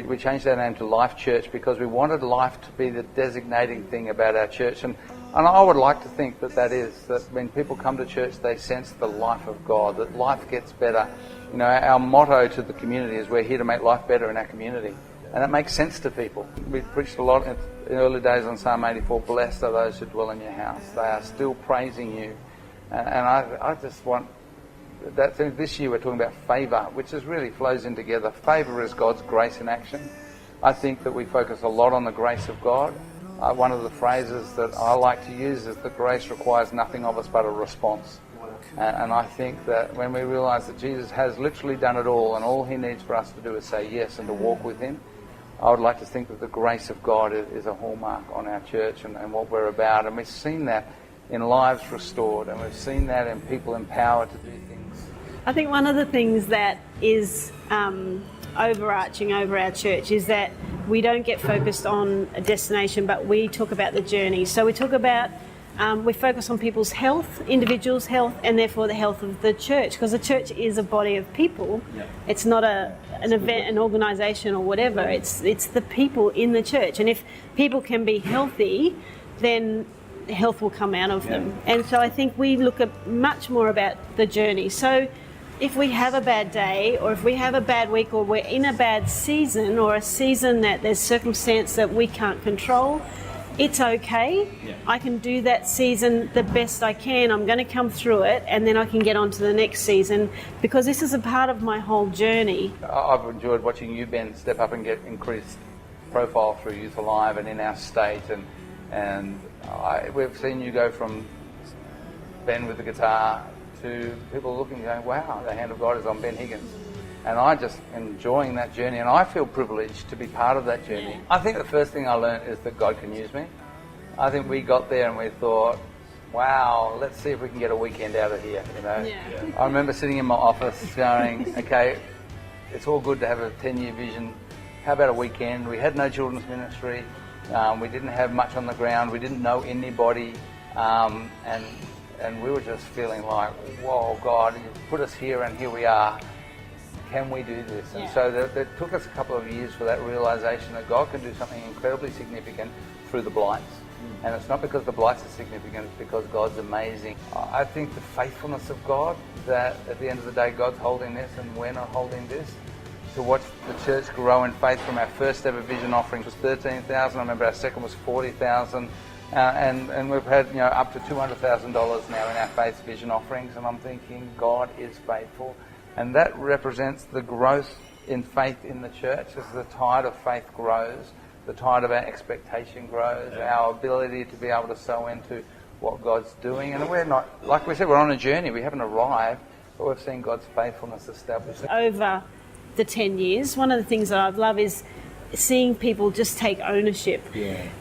We changed our name to Life Church because we wanted life to be the designating thing about our church. And I would like to think that when people come to church, they sense the life of God, that life gets better. You know, our motto to the community is we're here to make life better in our community. And it makes sense to people. We preached a lot in the early days on Psalm 84, blessed are those who dwell in your house. They are still praising you. And I just want that. This year we're talking about favour, which is really flows in together. Favour is God's grace in action. I think that we focus a lot on the grace of God. One of the phrases that I like to use is that grace requires nothing of us but a response. And I think that when we realise that Jesus has literally done it all, and all he needs for us to do is say yes and to walk with him, I would like to think that the grace of God is a hallmark on our church and what we're about. And we've seen that in lives restored, and we've seen that in people empowered to do things. I think one of the things that is overarching over our church is that we don't get focused on a destination, but we talk about the journey. So we talk about, we focus on people's health, individuals' health, and therefore the health of the church, because the church is a body of people. Yep. It's not an event, an organisation or whatever. It's the people in the church. And if people can be healthy, then health will come out of them. And so I think we look at much more about the journey. So if we have a bad day, or if we have a bad week, or we're in a bad season, or a season that there's circumstance that we can't control, it's okay. I can do that season the best I can. I'm going to come through it, and then I can get on to the next season, because this is a part of my whole journey. I've enjoyed watching you, Ben, step up and get increased profile through Youth Alive and in our state, and we've seen you go from Ben with the guitar to people looking and going, wow, the hand of God is on Ben Higgins. And I just enjoying that journey, and I feel privileged to be part of that journey. I think the first thing I learned is that God can use me. I think we got there and we thought, wow, let's see if we can get a weekend out of here, you know. Yeah. I remember sitting in my office going, okay, it's all good to have a 10-year vision. How about a weekend? We had no children's ministry. We didn't have much on the ground. We didn't know anybody. And we were just feeling like, whoa, God, you put us here and here we are. Can we do this? And so it took us a couple of years for that realisation that God can do something incredibly significant through the blights. And it's not because the blights are significant, it's because God's amazing. I think the faithfulness of God, that at the end of the day, God's holding this and we're not holding this. To watch the church grow in faith from our first ever vision offering was $13,000. I remember our second was $40,000. And we've had up to $200,000 now in our faith vision offerings. And I'm thinking, God is faithful. And that represents the growth in faith in the church. As the tide of faith grows, the tide of our expectation grows, our ability to be able to sow into what God's doing. And we're not, like we said, we're on a journey. We haven't arrived, but we've seen God's faithfulness established. Over the 10 years, one of the things that I love is seeing people just take ownership.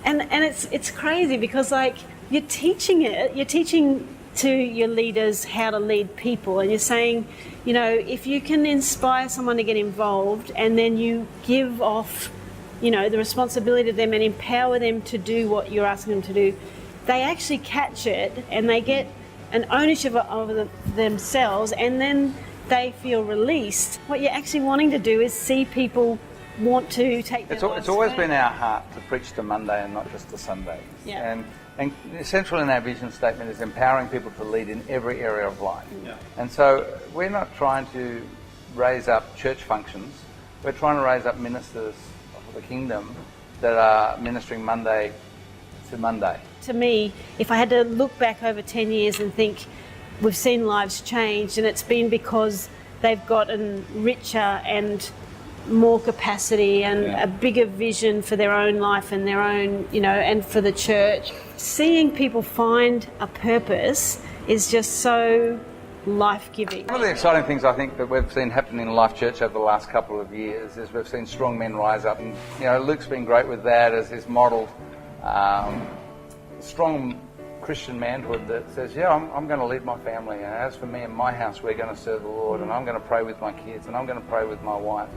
And it's crazy because, like, you're teaching to your leaders how to lead people, and you're saying, if you can inspire someone to get involved, and then you give off, the responsibility to them and empower them to do what you're asking them to do, they actually catch it and they get an ownership of themselves, and then they feel released. What you're actually wanting to do is see people want to take their lives. It's always been our heart to preach to Monday and not just to Sunday. And central in our vision statement is empowering people to lead in every area of life. And so we're not trying to raise up church functions. We're trying to raise up ministers of the kingdom that are ministering Monday to Monday. To me, if I had to look back over 10 years and think we've seen lives change, and it's been because they've gotten richer and more capacity and a bigger vision for their own life and their own, and for the church. Seeing people find a purpose is just so life-giving. One of the exciting things I think that we've seen happen in Life Church over the last couple of years is we've seen strong men rise up. And, Luke's been great with that as he's modelled strong Christian manhood that says, I'm going to lead my family. And as for me and my house, we're going to serve the Lord, and I'm going to pray with my kids, and I'm going to pray with my wife.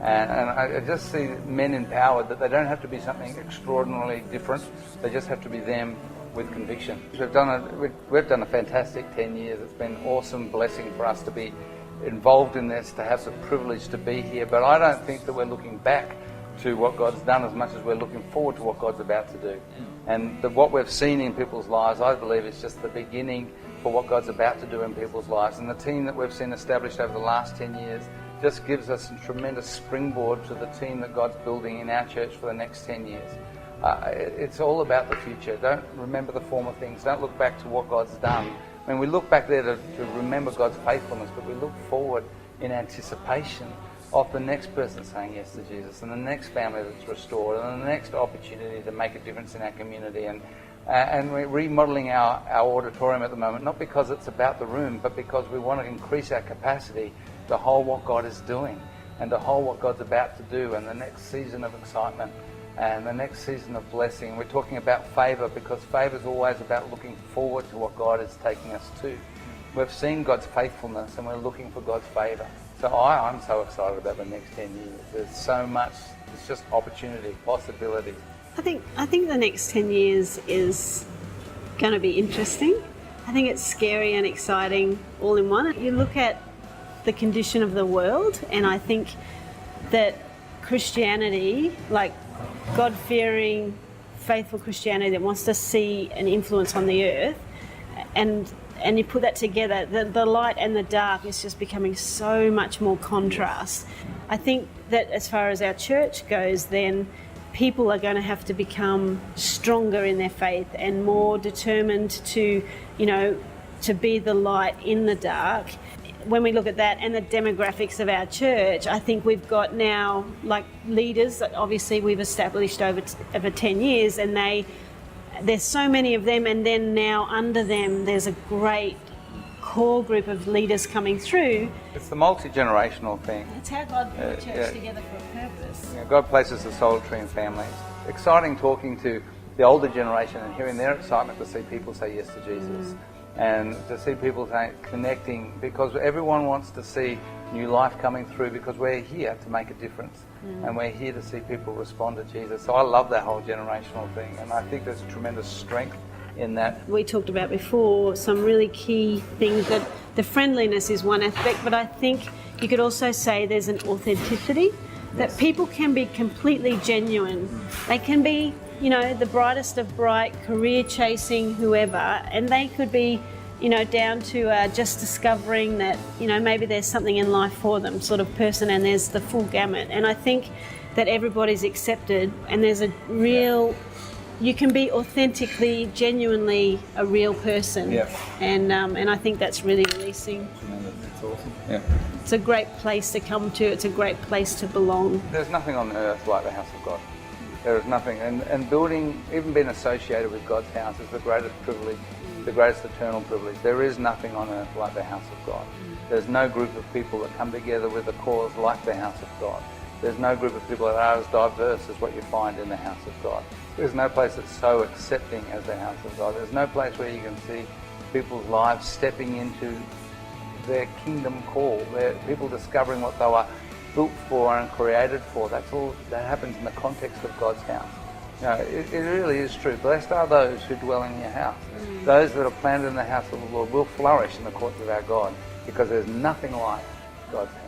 And I just see men empowered, that they don't have to be something extraordinarily different. They just have to be them with conviction. We've done a fantastic 10 years. It's been an awesome blessing for us to be involved in this, to have the privilege to be here. But I don't think that we're looking back. to what God's done as much as we're looking forward to what God's about to do. And what we've seen in people's lives, I believe, is just the beginning for what God's about to do in people's lives. And the team that we've seen established over the last 10 years just gives us a tremendous springboard to the team that God's building in our church for the next 10 years. It's all about the future. Don't remember the former things. Don't look back to what God's done. I mean, we look back there to remember God's faithfulness, but we look forward in anticipation of the next person saying yes to Jesus, and the next family that's restored, and the next opportunity to make a difference in our community. And we're remodeling our auditorium at the moment, not because it's about the room, but because we want to increase our capacity to hold what God is doing and to hold what God's about to do, and the next season of excitement and the next season of blessing. We're talking about favour, because favour is always about looking forward to what God is taking us to. We've seen God's faithfulness and we're looking for God's favour. So I'm so excited about the next 10 years. There's so much, it's just opportunity, possibility. I think the next 10 years is going to be interesting. I think it's scary and exciting all in one. You look at the condition of the world, and I think that Christianity, like God-fearing, faithful Christianity that wants to see an influence on the earth, and you put that together, the light and the dark is just becoming so much more contrast. I think that as far as our church goes, then people are going to have to become stronger in their faith and more determined to be the light in the dark. When we look at that and the demographics of our church, I think we've got now like leaders that obviously we've established over 10 years, and there's so many of them, and then now under them there's a great core group of leaders coming through. It's the multi-generational thing. It's how God put the church together for a purpose. God places the solitary in families. Exciting talking to the older generation and hearing their excitement to see people say yes to Jesus. And to see people connecting, because everyone wants to see new life coming through, because we're here to make a difference and we're here to see people respond to Jesus. So I love that whole generational thing, and I think there's tremendous strength in that. We talked about before some really key things, that the friendliness is one aspect, but I think you could also say there's an authenticity, that people can be completely genuine. They can be the brightest of bright, career chasing, whoever, and they could be, down to just discovering that, maybe there's something in life for them sort of person, and there's the full gamut. And I think that everybody's accepted, and there's a real, you can be authentically, genuinely a real person. Yeah. And I think that's really releasing. It's awesome. Yeah. It's a great place to come to. It's a great place to belong. There's nothing on earth like the house of God. There is nothing, and building, even being associated with God's house is the greatest privilege, the greatest eternal privilege. There is nothing on earth like the house of God. There's no group of people that come together with a cause like the house of God. There's no group of people that are as diverse as what you find in the house of God. There's no place that's so accepting as the house of God. There's no place where you can see people's lives stepping into their kingdom call. They're people discovering what they were built for and created for. That's all that happens in the context of God's house. It really is true. Blessed are those who dwell in your house. Those that are planted in the house of the Lord will flourish in the courts of our God, because there's nothing like God's house.